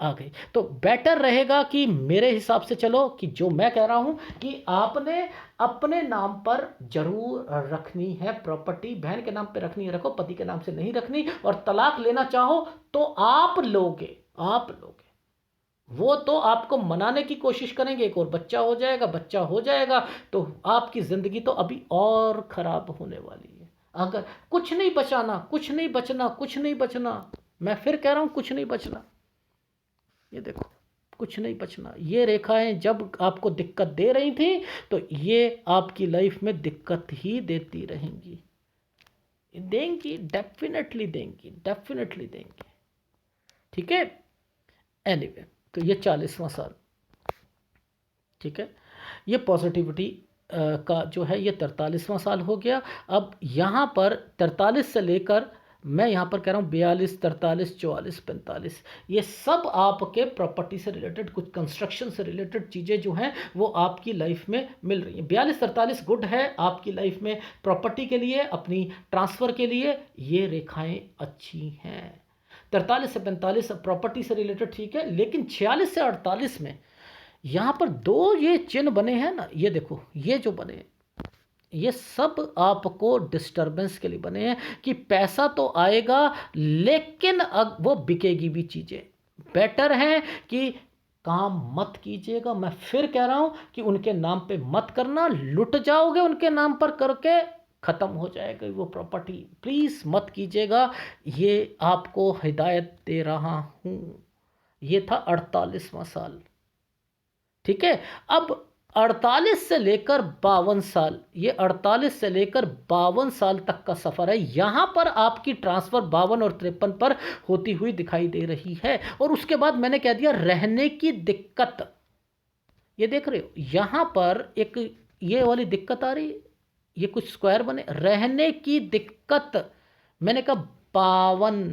आ गई। तो बेटर रहेगा कि मेरे हिसाब से चलो कि जो मैं कह रहा हूं कि आपने अपने नाम पर जरूर रखनी है प्रॉपर्टी, बहन के नाम पे रखनी है रखो, पति के नाम से नहीं रखनी। और तलाक लेना चाहो तो आप लोगे, आप लोगे, वो तो आपको मनाने की कोशिश करेंगे, एक और बच्चा हो जाएगा, बच्चा हो जाएगा तो आपकी ज़िंदगी तो अभी और ख़राब होने वाली है। अगर कुछ नहीं बचाना, कुछ नहीं बचना, कुछ नहीं बचना, मैं फिर कह रहा हूँ कुछ नहीं बचना, ये देखो कुछ नहीं बचना। ये रेखाएं जब आपको दिक्कत दे रही थी तो ये आपकी लाइफ में दिक्कत ही देती रहेंगी, देंगी, डेफिनेटली देंगी, डेफिनेटली देंगी, ठीक है। एनीवे तो ये 40वां साल, ठीक है, ये पॉजिटिविटी का जो है ये 43वां साल हो गया। अब यहाँ पर 43 से लेकर मैं यहाँ पर कह रहा हूँ 42, 43, 44, 45, ये सब आपके प्रॉपर्टी से रिलेटेड, कुछ कंस्ट्रक्शन से रिलेटेड चीज़ें जो हैं वो आपकी लाइफ में मिल रही हैं। 42, 43 गुड है आपकी लाइफ में, प्रॉपर्टी के लिए, अपनी ट्रांसफ़र के लिए ये रेखाएं अच्छी हैं। 43 से 45 प्रॉपर्टी से रिलेटेड ठीक है, लेकिन 46 से 48 में यहाँ पर दो ये चिन्ह बने हैं ना, ये देखो ये जो बने हैं ये सब आपको डिस्टरबेंस के लिए बने हैं कि पैसा तो आएगा लेकिन वो बिकेगी भी चीज़ें। बेटर है कि काम मत कीजिएगा, मैं फिर कह रहा हूँ कि उनके नाम पे मत करना, लुट जाओगे उनके नाम पर करके, ख़त्म हो जाएगा वो प्रॉपर्टी, प्लीज़ मत कीजिएगा। ये आपको हिदायत दे रहा हूँ। ये था 48वां साल, ठीक है। अब 48 से लेकर 52 साल, ये 48 से लेकर 52 साल तक का सफ़र है। यहाँ पर आपकी ट्रांसफ़र 52 और 53 पर होती हुई दिखाई दे रही है। और उसके बाद मैंने कह दिया रहने की दिक्कत, ये देख रहे हो यहाँ पर एक ये वाली दिक्कत आ रही है, ये कुछ स्क्वायर बने, रहने की दिक्कत, मैंने कहा 52,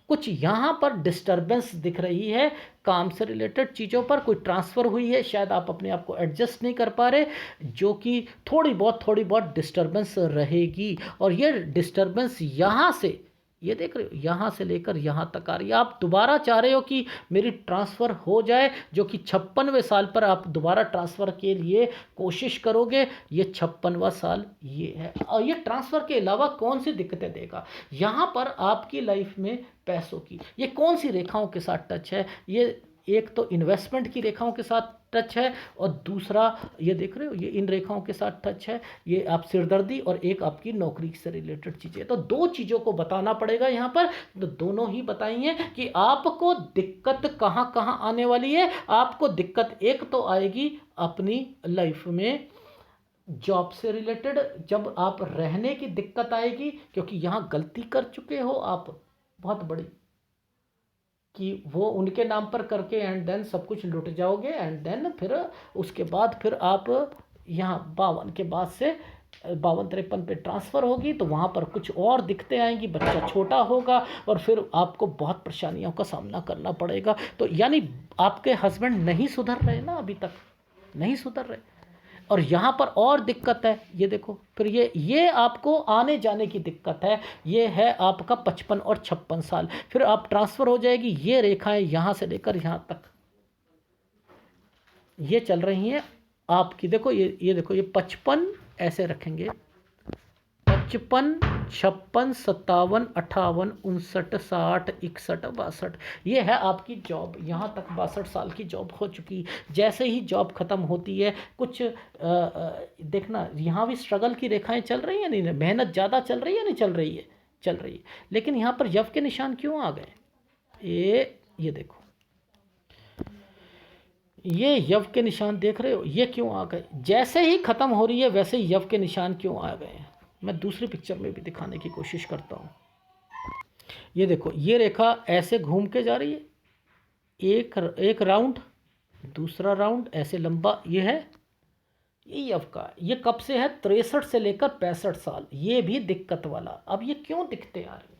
कुछ यहाँ पर डिस्टरबेंस दिख रही है, काम से रिलेटेड चीज़ों पर कोई ट्रांसफ़र हुई है, शायद आप अपने आप को एडजस्ट नहीं कर पा रहे, जो कि थोड़ी बहुत डिस्टरबेंस रहेगी। और ये डिस्टरबेंस यहाँ से, ये देख रहे हो यहाँ से लेकर यहाँ तक आ रही है। आप दोबारा चाह रहे हो कि मेरी ट्रांसफ़र हो जाए, जो कि 56वें साल पर आप दोबारा ट्रांसफ़र के लिए कोशिश करोगे। ये 56वां साल ये है। और ये ट्रांसफ़र के अलावा कौन सी दिक्कतें देगा यहाँ पर आपकी लाइफ में, पैसों की। ये कौन सी रेखाओं के साथ टच है, ये एक तो इन्वेस्टमेंट की रेखाओं के साथ टच है, और दूसरा ये देख रहे हो ये इन रेखाओं के साथ टच है, ये आप सिरदर्दी, और एक आपकी नौकरी से रिलेटेड चीज़ें। तो दो चीज़ों को बताना पड़ेगा यहाँ पर, तो दोनों ही बताइए कि आपको दिक्कत कहाँ कहाँ आने वाली है। आपको दिक्कत एक तो आएगी अपनी लाइफ में जॉब से रिलेटेड, जब आप रहने की दिक्कत आएगी, क्योंकि यहाँ गलती कर चुके हो आप बहुत बड़ी, कि वो उनके नाम पर करके एंड देन सब कुछ लुट जाओगे, एंड देन फिर उसके बाद फिर आप यहाँ 52 के बाद से 52-53 पे ट्रांसफ़र होगी, तो वहाँ पर कुछ और दिक्कतें आएंगी, बच्चा छोटा होगा, और फिर आपको बहुत परेशानियों का सामना करना पड़ेगा। तो यानी आपके हस्बैंड नहीं सुधर रहे ना, अभी तक नहीं सुधर रहे, और यहाँ पर और दिक्कत है, ये देखो फिर ये आपको आने जाने की दिक्कत है। ये है आपका 55 और 56 साल, फिर आप ट्रांसफ़र हो जाएगी। ये रेखाएं यहाँ से लेकर यहाँ तक ये चल रही हैं आपकी, देखो ये देखो, ये 55 ऐसे रखेंगे, 55, 56, 57, 58, 59, 60, 61, 62, ये है आपकी जॉब। यहाँ तक 62 साल की जॉब हो चुकी। जैसे ही जॉब ख़त्म होती है, कुछ देखना यहाँ भी स्ट्रगल की रेखाएं चल रही हैं, नहीं मेहनत ज़्यादा चल रही है, नहीं चल रही है, चल रही है। लेकिन यहाँ पर यव के निशान क्यों आ गए? ये देखो, ये यव के निशान देख रहे हो, ये क्यों आ गए? जैसे ही ख़त्म हो रही है वैसे ही यव के निशान क्यों आ गए हैं? मैं दूसरी पिक्चर में भी दिखाने की कोशिश करता हूँ। ये देखो, ये रेखा ऐसे घूम के जा रही है, एक राउंड, दूसरा राउंड, ऐसे लंबा, ये है, ये यव का। ये कब से है? 63 से लेकर 65 साल, ये भी दिक्कत वाला। अब ये क्यों दिक्कतें आ रही?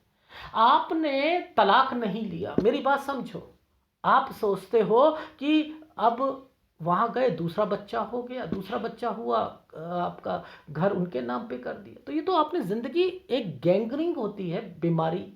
आपने तलाक नहीं लिया, मेरी बात समझो। आप सोचते हो कि अब वहाँ गए, दूसरा बच्चा हो गया, दूसरा बच्चा हुआ, आपका घर उनके नाम पे कर दिया, तो ये तो आपने ज़िंदगी, एक गैंग्रीन होती है बीमारी,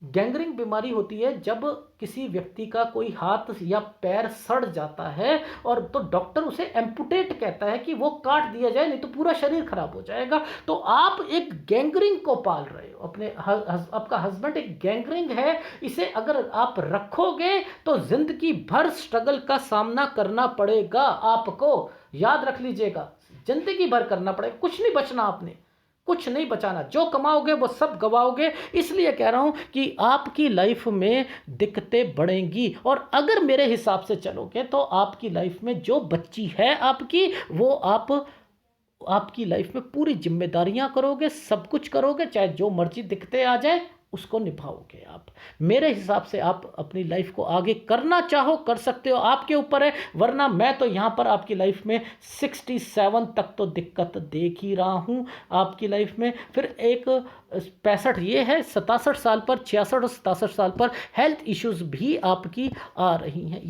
गैंग्रीन बीमारी होती है जब किसी व्यक्ति का कोई हाथ या पैर सड़ जाता है, और तो डॉक्टर उसे एम्पुटेट कहता है कि वो काट दिया जाए, नहीं तो पूरा शरीर खराब हो जाएगा। तो आप एक गैंग्रीन को पाल रहे हो, अपने आपका हस्बैंड एक गैंग्रीन है, इसे अगर आप रखोगे तो जिंदगी भर स्ट्रगल का सामना करना पड़ेगा आपको। याद रख लीजिएगा, जिंदगी भर करना पड़ेगा, कुछ नहीं बचना, आपने कुछ नहीं बचाना, जो कमाओगे वो सब गवाओगे। इसलिए कह रहा हूं कि आपकी लाइफ में दिक्कतें बढ़ेंगी, और अगर मेरे हिसाब से चलोगे तो आपकी लाइफ में जो बच्ची है आपकी, वो आपकी लाइफ में पूरी जिम्मेदारियां करोगे, सब कुछ करोगे, चाहे जो मर्जी दिक्कतें आ जाए उसको निभाओगे आप। मेरे हिसाब से आप अपनी लाइफ को आगे करना चाहो कर सकते हो, आपके ऊपर है। वरना मैं तो यहाँ पर आपकी लाइफ में 67 तक तो दिक्कत देख ही रहा हूँ आपकी लाइफ में। फिर एक 65 ये है, 67 साल पर, 66 और 67 साल पर हेल्थ इश्यूज़ भी आपकी आ रही हैं।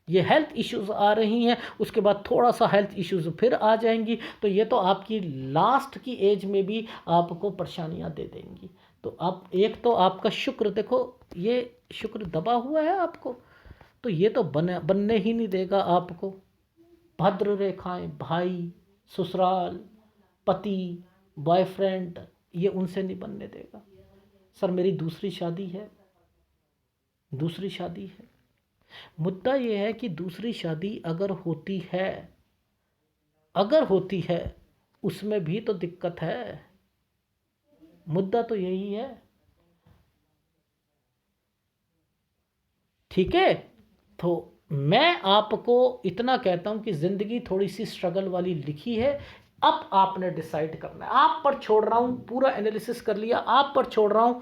ये हेल्थ इश्यूज़ आ रही हैं, उसके बाद थोड़ा सा हेल्थ इश्यूज़ फिर आ जाएंगी, तो ये तो आपकी लास्ट की एज में भी आपको परेशानियां दे देंगी। तो आप, एक तो आपका शुक्र देखो, ये शुक्र दबा हुआ है आपको, तो ये तो बनने ही नहीं देगा आपको। भद्र रेखाएं, भाई, ससुराल, पति, बॉयफ्रेंड, ये उनसे नहीं बनने देगा। सर मेरी दूसरी शादी है, मुद्दा ये है कि दूसरी शादी अगर होती है उसमें भी तो दिक्कत है। मुद्दा तो यही है, ठीक है। तो मैं आपको इतना कहता हूं कि ज़िंदगी थोड़ी सी स्ट्रगल वाली लिखी है। अब आपने डिसाइड करना है, आप पर छोड़ रहा हूं, पूरा एनालिसिस कर लिया, आप पर छोड़ रहा हूं।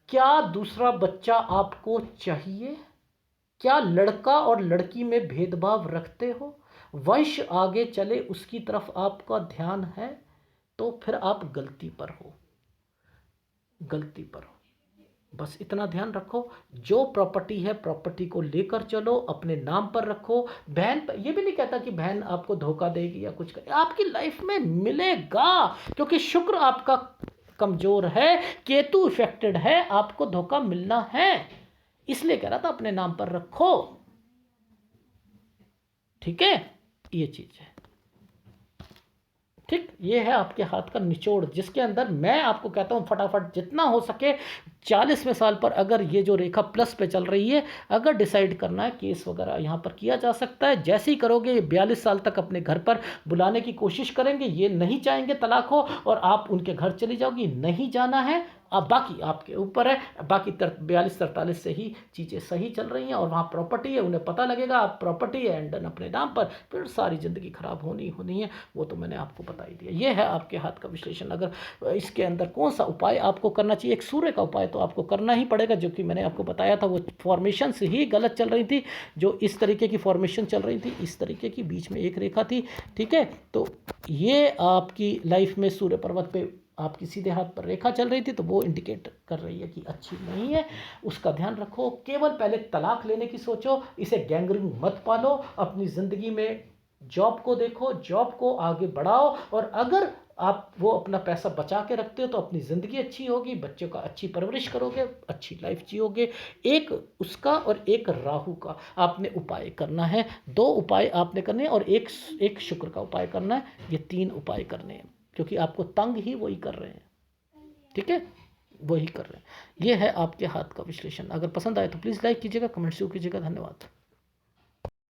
क्या दूसरा बच्चा आपको चाहिए? क्या लड़का और लड़की में भेदभाव रखते हो? वंश आगे चले उसकी तरफ आपका ध्यान है? तो फिर आप गलती पर हो। बस इतना ध्यान रखो, जो प्रॉपर्टी है प्रॉपर्टी को लेकर चलो, अपने नाम पर रखो। बहन, ये भी नहीं कहता कि बहन आपको धोखा देगी या कुछ करेगी, आपकी लाइफ में मिलेगा, क्योंकि शुक्र आपका कमजोर है, केतु इफेक्टेड है, आपको धोखा मिलना है। इसलिए कह रहा था अपने नाम पर रखो, ठीक है। ये चीज है, ठीक। ये है आपके हाथ का निचोड़, जिसके अंदर मैं आपको कहता हूं फटाफट जितना हो सके 40वें साल पर अगर ये जो रेखा प्लस पे चल रही है, अगर डिसाइड करना है केस वगैरह यहाँ पर किया जा सकता है। जैसे ही करोगे ये 42 साल तक अपने घर पर बुलाने की कोशिश करेंगे, ये नहीं चाहेंगे तलाक हो और आप उनके घर चली जाओगी, नहीं जाना है। अब बाकी आपके ऊपर है, बाकी 42-43 से ही चीज़ें सही चल रही हैं और वहाँ प्रॉपर्टी है, उन्हें पता लगेगा आप प्रॉपर्टी है एंड अपने नाम पर, फिर सारी ज़िंदगी ख़राब होनी है, वो तो मैंने आपको बता ही दिया। ये है आपके हाथ का विश्लेषण। अगर इसके अंदर कौन सा उपाय आपको करना चाहिए, एक सूर्य का उपाय तो आपको करना ही पड़ेगा, जो कि मैंने आपको बताया था, वो फॉर्मेशन से ही गलत चल रही थी। जो इस तरीके की फॉर्मेशन चल रही थी, इस तरीके की बीच में एक रेखा थी, ठीक है। तो ये आपकी लाइफ में सूर्य पर्वत पे आपकी सीधे हाथ पर रेखा चल रही थी, तो वो इंडिकेट कर रही है कि अच्छी नहीं है, उसका ध्यान रखो। केवल पहले तलाक लेने की सोचो, इसे गैंगरिंग मत पालो। अपनी ज़िंदगी में जॉब को देखो, जॉब को आगे बढ़ाओ, और अगर आप वो अपना पैसा बचा के रखते हो तो अपनी ज़िंदगी अच्छी होगी, बच्चों का अच्छी परवरिश करोगे, अच्छी लाइफ जियोगे। एक उसका और एक राहु का आपने उपाय करना है, 2 उपाय आपने करने हैं, और एक शुक्र का उपाय करना है। ये 3 उपाय करने हैं, क्योंकि आपको तंग ही वही कर रहे हैं, ठीक है, वही कर रहे हैं। ये है आपके हाथ का विश्लेषण। अगर पसंद आए तो प्लीज़ लाइक कीजिएगा, कमेंट कीजिएगा। धन्यवाद।